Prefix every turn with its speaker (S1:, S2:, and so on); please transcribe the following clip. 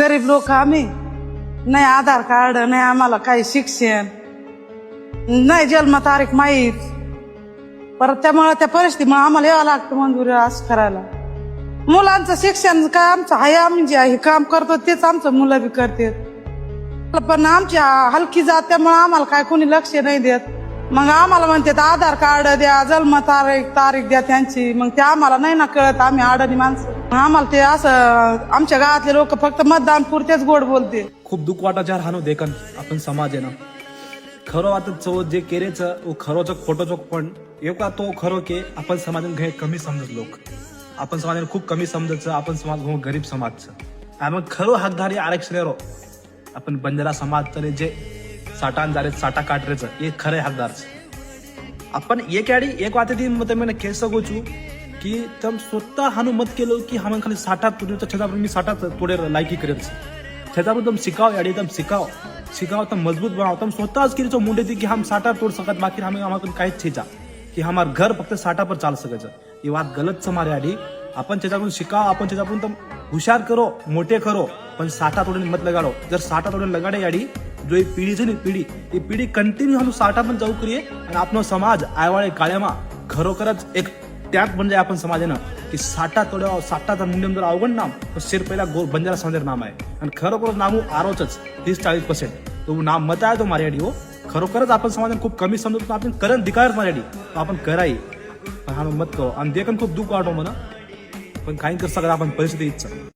S1: गरीब लोक आम्ही, नाही आधार कार्ड, नाही आम्हाला काही शिक्षण, नाही जन्म तारीख माहीत. परत त्यामुळे त्या परिस्थितीमुळे आम्हाला यावं लागतं मंजुरी असं करायला. मुलांचं शिक्षण काय आमचं आहे, आम्ही जे हे काम करतो तेच आमचं मुलं बी करतात. पण आमची हलकी जात त्यामुळे आम्हाला काय कोणी लक्ष नाही देत. मग आम्हाला म्हणतात आधार कार्ड द्या, जन्म तारीख द्या त्यांची. मग ते आम्हाला नाही ना कळत, आम्ही अडाणी माणसं. आम्हाला ते असं आमच्या गावातले लोक फक्त मतदान पुरतेच गोड बोलते.
S2: खूप दुःख वाटायच्या हानो देखन आपण समाज आहे ना खरं वाटत जे केरेचं खरोचं खोटंचं पण एका तो खरो के आपण समाजात घे कमी समजत लोक. आपण समाजाने खूप कमी समजायचं. आपण समाज गरीब समाजचं मग खरं हकधारी आरक्षण रो आपण बंजारा समाज जे साठान जारे साठा काटरेचं हे खरे हकदारच. आपण एक आडी एक वाते ती मत मी कह सकू छू की तम स्वतः हानु मत केलो की हम खाली साठा तुझ्या छतापर मी साठा तोडे लायकी करेल छतापर तुम शिकाव याडी तुम शिकाव तम मजबूत बनाव. तुम स्वतःच केली मुंडे थी कि हम साठा तोड़ सकत बाकी हमें हमारे काहीच छेचा कि हमार घर फक्त साठा पर चाल सकायचं. ही बात गलत समारे आडी. आपण त्याच्याकडून शिकाव, आपण त्याच्याकडून तुम हुशार करो, मोठे करो, पण साठा तोडून मत लगाडो. जर साठा तोडून लगाडे याडी जो ही पिढी છે ને એ पिढी कंटिन्यू हम साठा पण जाऊ करिये आणि आपला समाज आयवाळे काळ्यामा खरोखरच एक त्याग म्हणजे आपण समाज आहे ना की साठा तोड्या साठाचा मुंडेम जर अवघड नाम तर शेर पहिला बंजारा समाजाचं नाम आहे आणि खरोखर नामू आरोच 30-40% तो नाम मत आहे तो मार्याडी हो. खरोखरच आपण समाजात खूप कमी समजतो. आपण करण दिकार मार्याडी आपण कराई पण हा मत करो आणि देखील खूप दुःख वाटो म्हणा पण काही कर सगळं आपण परिस्थिती इच्छा